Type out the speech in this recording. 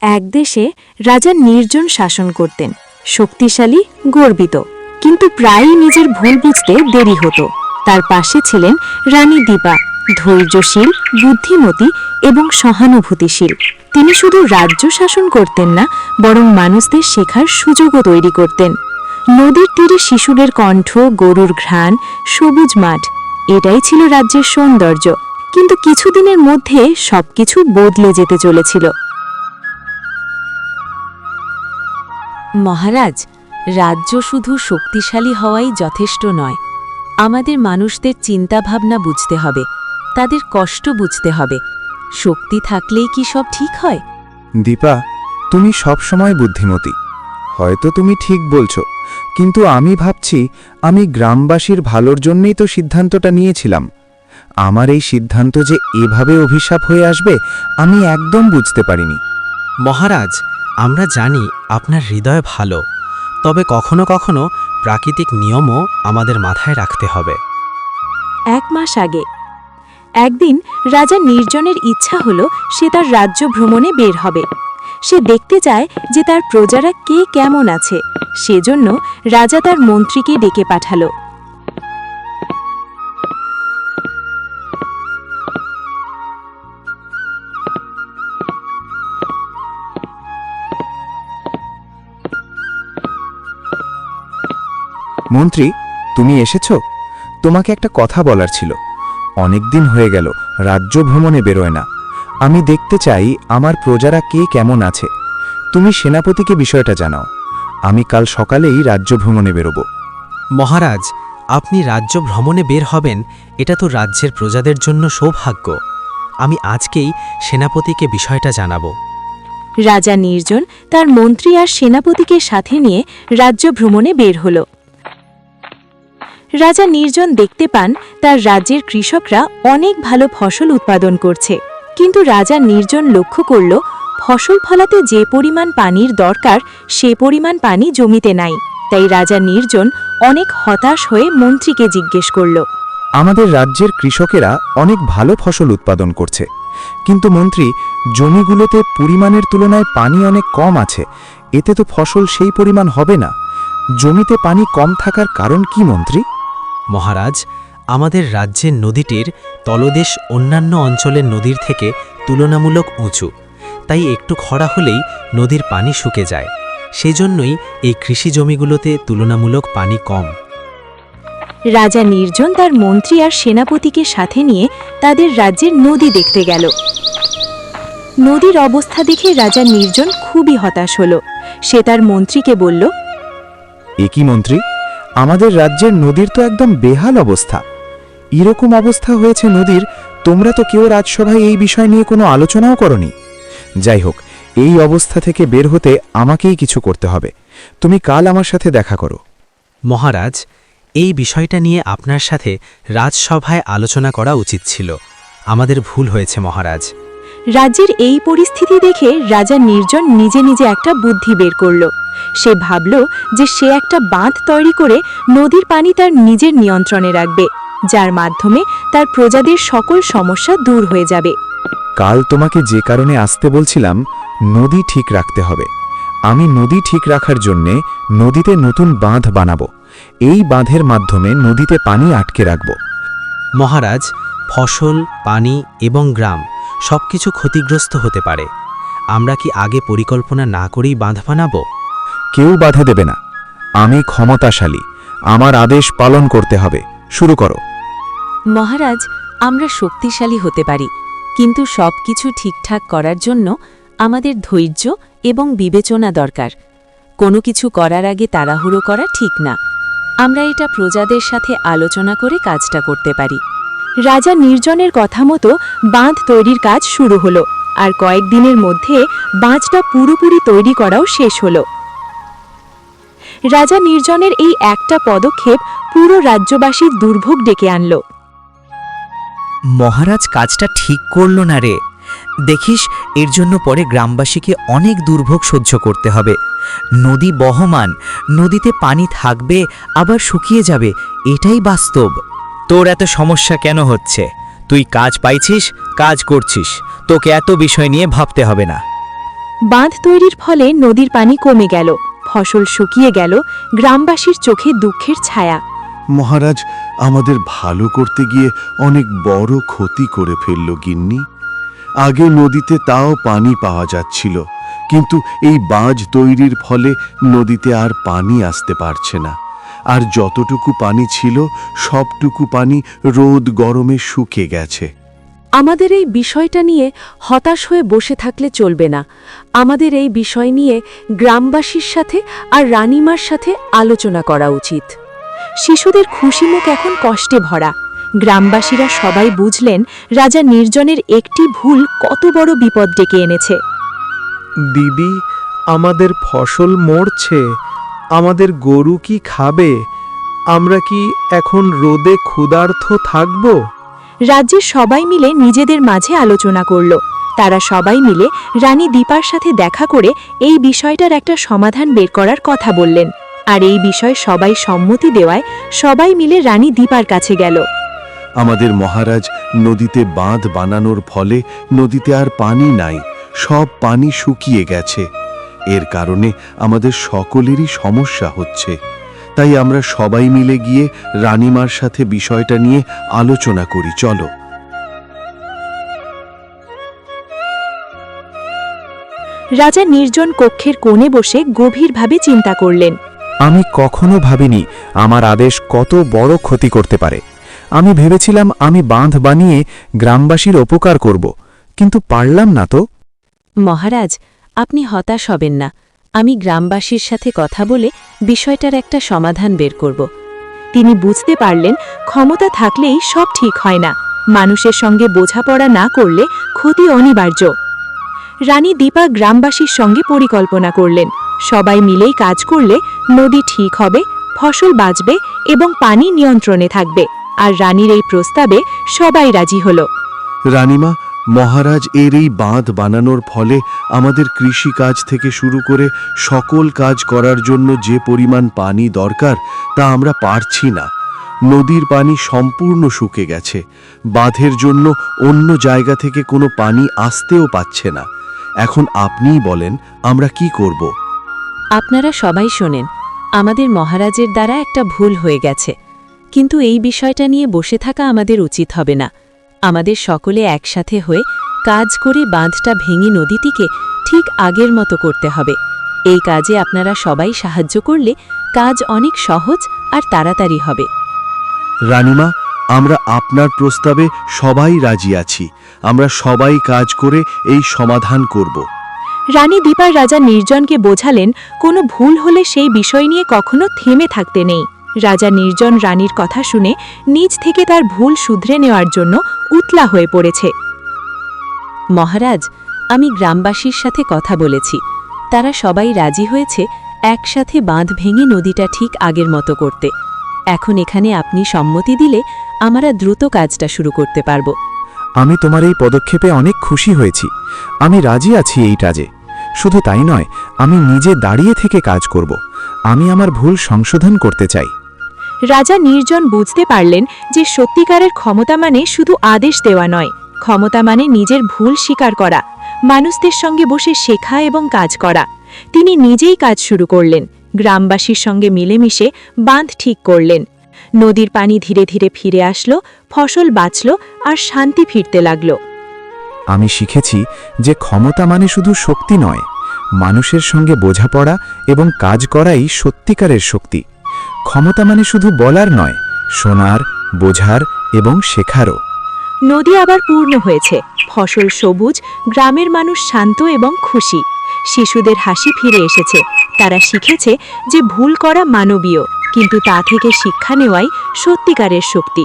এক দেশে রাজা নির্জন শাসন করতেন, শক্তিশালী, গর্বিত, কিন্তু প্রায়ই নিজের ভুল বুঝতে দেরি হতো। তার পাশে ছিলেন রানী দীপা, ধৈর্যশীল, বুদ্ধিমতী এবং সহানুভূতিশীল। তিনি শুধু রাজ্য শাসন করতেন না, বরং মানুষদের শেখার সুযোগও তৈরি করতেন। নদীর তীরে শিশুদের কণ্ঠ, গরুর ঘ্রাণ, সবুজ মাঠ, এটাই ছিল রাজ্যের সৌন্দর্য। কিন্তু কিছুদিনের মধ্যে সবকিছু বদলে যেতে চলেছিল। মহারাজ, রাজ্য শুধু শক্তিশালী হওয়াই যথেষ্ট নয়। আমাদের মানুষদের চিন্তাভাবনা বুঝতে হবে, তাদের কষ্ট বুঝতে হবে। শক্তি থাকলেই কি সব ঠিক হয়? দীপা, তুমি সবসময় বুদ্ধিমতী। হয়তো তুমি ঠিক বলছো, কিন্তু আমি ভাবছি আমি গ্রামবাসীর ভালোর জন্যই তো সিদ্ধান্তটা নিয়েছিলাম। আমার এই সিদ্ধান্ত যে এভাবে অভিশাপ হয়ে আসবে আমি একদম বুঝতে পারিনি। মহারাজ, আমরা জানি আপনার হৃদয় ভালো, তবে কখনো কখনো প্রাকৃতিক নিয়মও আমাদের মাথায় রাখতে হবে। 1 মাস আগে একদিন রাজা নির্জনের ইচ্ছা হলো সে তার রাজ্য ভ্রমণে বের হবে। সে দেখতে চায় যে তার প্রজারা কে কেমন আছে। সেজন্য রাজা তার মন্ত্রীকে ডেকে পাঠালো। মন্ত্রী, তুমি এসেছো? তোমাকে একটা কথা বলার ছিল। অনেকদিন হয়ে গেল রাজ্য ভ্রমণে বেরোয় না। আমি দেখতে চাই আমার প্রজারা কে কেমন আছে। তুমি সেনাপতিকে বিষয়টা জানাও। আমি কাল সকালেই রাজ্য ভ্রমণে বেরোব। মহারাজ, আপনি রাজ্য ভ্রমণে বের হবেন, এটা তো রাজ্যের প্রজাদের জন্য সৌভাগ্য। আমি আজকেই সেনাপতিকে বিষয়টা জানাবো। রাজা নির্জন তার মন্ত্রী আর সেনাপতিকে সাথে নিয়ে রাজ্য ভ্রমণে বের হল। রাজা নির্জন দেখতে পান তার রাজ্যের কৃষকরা অনেক ভালো ফসল উৎপাদন করছে, কিন্তু রাজা নির্জন লক্ষ্য করল ফসল ফলাতে যে পরিমাণ পানির দরকার সে পরিমাণ পানি জমিতে নাই। তাই রাজা নির্জন অনেক হতাশ হয়ে মন্ত্রীকে জিজ্ঞেস করল, আমাদের রাজ্যের কৃষকেরা অনেক ভালো ফসল উৎপাদন করছে, কিন্তু মন্ত্রী, জমিগুলোতে পরিমাণের তুলনায় পানি অনেক কম আছে। এতে তো ফসল সেই পরিমাণ হবে না। জমিতে পানি কম থাকার কারণ কি মন্ত্রী? মহারাজ, আমাদের রাজ্যের নদীটির তলদেশ অন্যান্য অঞ্চলের নদীর থেকে তুলনামূলক উঁচু, তাই একটু খরা হলেই নদীর পানি শুকে যায়। সেজন্যই এই কৃষি জমিগুলোতে তুলনামূলক পানি কম। রাজা নির্জন তার মন্ত্রী আর সেনাপতিকে সাথে নিয়ে তাদের রাজ্যের নদী দেখতে গেল। নদীর অবস্থা দেখে রাজা নির্জন খুবই হতাশ হল। সে তার মন্ত্রীকে বলল, এ কি মন্ত্রী, আমাদের রাজ্যের নদীর তো একদম বেহাল অবস্থা। এরকম অবস্থা হয়েছে নদীর, তোমরা তো কেউ রাজসভায় এই বিষয় নিয়ে কোনো আলোচনাও করনি। যাই হোক, এই অবস্থা থেকে বের হতে আমাকেই কিছু করতে হবে। তুমি কাল আমার সাথে দেখা করো। মহারাজ, এই বিষয়টা নিয়ে আপনার সাথে রাজসভায় আলোচনা করা উচিত ছিল। আমাদের ভুল হয়েছে মহারাজ। রাজ্যের এই পরিস্থিতি দেখে রাজা নির্জন নিজে নিজে একটা বুদ্ধি বের করল। সে ভাবল যে সে একটা বাঁধ তৈরি করে নদীর পানি তার নিজের নিয়ন্ত্রণে রাখবে, যার মাধ্যমে তার প্রজাদের সকল সমস্যা দূর হয়ে যাবে। কাল তোমাকে যে কারণে আসতে বলছিলাম, নদী ঠিক রাখতে হবে। আমি নদী ঠিক রাখার জন্যে নদীতে নতুন বাঁধ বানাবো। এই বাঁধের মাধ্যমে নদীতে পানি আটকে রাখব। মহারাজ, ফসল, পানি এবং গ্রাম সবকিছু ক্ষতিগ্রস্ত হতে পারে। আমরা কি আগে পরিকল্পনা না করেই বাঁধ বানাবো? কেউ বাধা দেবে না। আমি ক্ষমতাশালী, আমার আদেশ পালন করতে হবে। শুরু করো। মহারাজ, আমরা শক্তিশালী হতে পারি, কিন্তু সবকিছু ঠিকঠাক করার জন্য আমাদের ধৈর্য এবং বিবেচনা দরকার। কোনো কিছু করার আগে তাড়াহুড়ো করা ঠিক না। আমরা এটা প্রজাদের সাথে আলোচনা করে কাজটা করতে পারি। রাজা নির্জনের কথা মতো বাঁধ তৈরির কাজ শুরু হলো, আর কয়েকদিনের মধ্যে বাঁধটা পুরোপুরি তৈরি করাও শেষ হলো। রাজা নির্জনের এই একটা পদক্ষেপ পুরো রাজ্যবাসীর দুর্ভোগ ডেকে আনল। মহারাজ কাজটা ঠিক করল না রে। দেখিস, এর জন্য পরে গ্রামবাসীকে অনেক দুর্ভোগ সহ্য করতে হবে। নদী বহমান, নদীতে পানি থাকবে আবার শুকিয়ে যাবে, এটাই বাস্তব। তোর এত সমস্যা কেন হচ্ছে? তুই কাজ পাইছিস, কাজ করছিস, তোকে এত বিষয় নিয়ে ভাবতে হবে না। বাঁধ তৈরির ফলে নদীর পানি কমে গেল, ফসল শুকিয়ে গেল, গ্রামবাসীর চোখে দুঃখের ছায়া। মহারাজ, আমাদের ভালো করতে গিয়ে অনেক বড় ক্ষতি করে ফেলল গিন্নি। আগে নদীতে তাও পানি পাওয়া যাচ্ছিল, কিন্তু এই বাঁধ তৈরির ফলে নদীতে আর পানি আসতে পারছে না। আর যতটুকু পানি ছিল সবটুকু পানি রোদ গরমে শুকে গেছে। আমাদের এই বিষয়টা নিয়ে হতাশ হয়ে বসে থাকলে চলবে না। আমাদের এই বিষয় নিয়ে গ্রামবাসীর সাথে আর রানীমার সাথে আলোচনা করা উচিত। শিশুদের খুশিমুখ এখন কষ্টে ভরা। গ্রামবাসীরা সবাই বুঝলেন রাজা নির্জনের একটি ভুল কত বড় বিপদ ডেকে এনেছে। দিদি, আমাদের ফসল মরছে, আমাদের গরু কি খাবে? আমরা কি এখন রোদে ক্ষুধার্ত থাকব? রাজ্যের সবাই মিলে নিজেদের মাঝে আলোচনা করল। তারা সবাই মিলে রানী দীপার সাথে দেখা করে এই বিষয়টার একটা সমাধান বের করার কথা বললেন। আর এই বিষয়ে সবাই সম্মতি দেওয়ায় সবাই মিলে রানী দীপার কাছে গেল। আমাদের মহারাজ, নদীতে বাঁধ বানানোর ফলে নদীতে আর পানি নাই, সব পানি শুকিয়ে গেছে। এর কারণে আমাদের সকলেরই সমস্যা হচ্ছে। তাই আমরা সবাই মিলে গিয়ে রানীমার সাথে বিষয়টা নিয়ে আলোচনা করি, চলো। রাজা নির্জন কক্ষের কোণে বসে গভীরভাবে চিন্তা করলেন। আমি কখনো ভাবিনি আমার আদেশ কত বড় ক্ষতি করতে পারে। আমি ভেবেছিলাম আমি বাঁধ বানিয়ে গ্রামবাসীর উপকার করব, কিন্তু পারলাম না তো। মহারাজ, আপনি হতাশ হবেন না। আমি গ্রামবাসীর সাথে কথা বলে বিষয়টার একটা সমাধান বের করব। তিনি বুঝতে পারলেন ক্ষমতা থাকলেই সব ঠিক হয় না। মানুষের সঙ্গে বোঝাপড়া না করলে ক্ষতি অনিবার্য। রানী দীপা গ্রামবাসীর সঙ্গে পরিকল্পনা করলেন। সবাই মিলেই কাজ করলে নদী ঠিক হবে, ফসল বাঁচবে এবং পানি নিয়ন্ত্রণে থাকবে। আর রানীর এই প্রস্তাবে সবাই রাজি হল। রানীমা, মহারাজ এর এই বাঁধ বানানোর ফলে আমাদের কৃষি কাজ থেকে শুরু করে সকল কাজ করার জন্য যে পরিমাণ পানি দরকার তা আমরা পারছি না। নদীর পানি সম্পূর্ণ শুকে গেছে। বাঁধের জন্য অন্য জায়গা থেকে কোনো পানি আসতেও পাচ্ছে না। এখন আপনিই বলেন আমরা কি করব? আপনারা সবাই শোনেন, আমাদের মহারাজের দ্বারা একটা ভুল হয়ে গেছে, কিন্তু এই বিষয়টা নিয়ে বসে থাকা আমাদের উচিত হবে না। আমাদের সকলে একসাথে হয়ে কাজ করে বাঁধটা ভেঙে নদীটিকে ঠিক আগের মতো করতে হবে। এই কাজে আপনারা সবাই সাহায্য করলে কাজ অনেক সহজ আর তাড়াতাড়ি হবে। রানীমা, আমরা আপনার প্রস্তাবে সবাই রাজি আছি। আমরা সবাই কাজ করে এই সমাধান করব। রানী দীপার রাজা নির্জনকে বোঝালেন কোনো ভুল হলে সেই বিষয় নিয়ে কখনো থেমে থাকতে নেই। রাজা নির্জন রানীর কথা শুনে নিজ থেকে তার ভুল শুধরে নেওয়ার জন্য উতলা হয়ে পড়েছে। মহারাজ, আমি গ্রামবাসীর সাথে কথা বলেছি। তারা সবাই রাজি হয়েছে একসাথে বাঁধ ভেঙে নদীটা ঠিক আগের মতো করতে। এখন এখানে আপনি সম্মতি দিলে আমরা দ্রুত কাজটা শুরু করতে পারব। আমি তোমার এই পদক্ষেপে অনেক খুশি হয়েছি। আমি রাজি আছি এই কাজে। শুধু তাই নয়, আমি নিজে দাঁড়িয়ে থেকে কাজ করব। আমি আমার ভুল সংশোধন করতে চাই। রাজা নির্জন বুঝতে পারলেন যে সত্যিকারের ক্ষমতা মানে শুধু আদেশ দেওয়া নয়, ক্ষমতা মানে নিজের ভুল স্বীকার করা, মানুষদের সঙ্গে বসে শেখা এবং কাজ করা। তিনি নিজেই কাজ শুরু করলেন, গ্রামবাসীর সঙ্গে মিলেমিশে বাঁধ ঠিক করলেন। নদীর পানি ধীরে ধীরে ফিরে আসলো, ফসল বাঁচল আর শান্তি ফিরতে লাগল। আমি শিখেছি যে ক্ষমতা মানে শুধু শক্তি নয়, মানুষের সঙ্গে বোঝাপড়া এবং কাজ করাই সত্যিকারের শক্তি। ক্ষমতা মানে শুধু বলার নয়, শোনার, বোঝার এবং শেখারও। নদী আবার পূর্ণ হয়েছে, ফসল সবুজ, গ্রামের মানুষ শান্ত এবং খুশি। শিশুদের হাসি ফিরে এসেছে। তারা শিখেছে যে ভুল করা মানবীয়, কিন্তু তা থেকে শিক্ষা নেওয়াই সত্যিকারের শক্তি।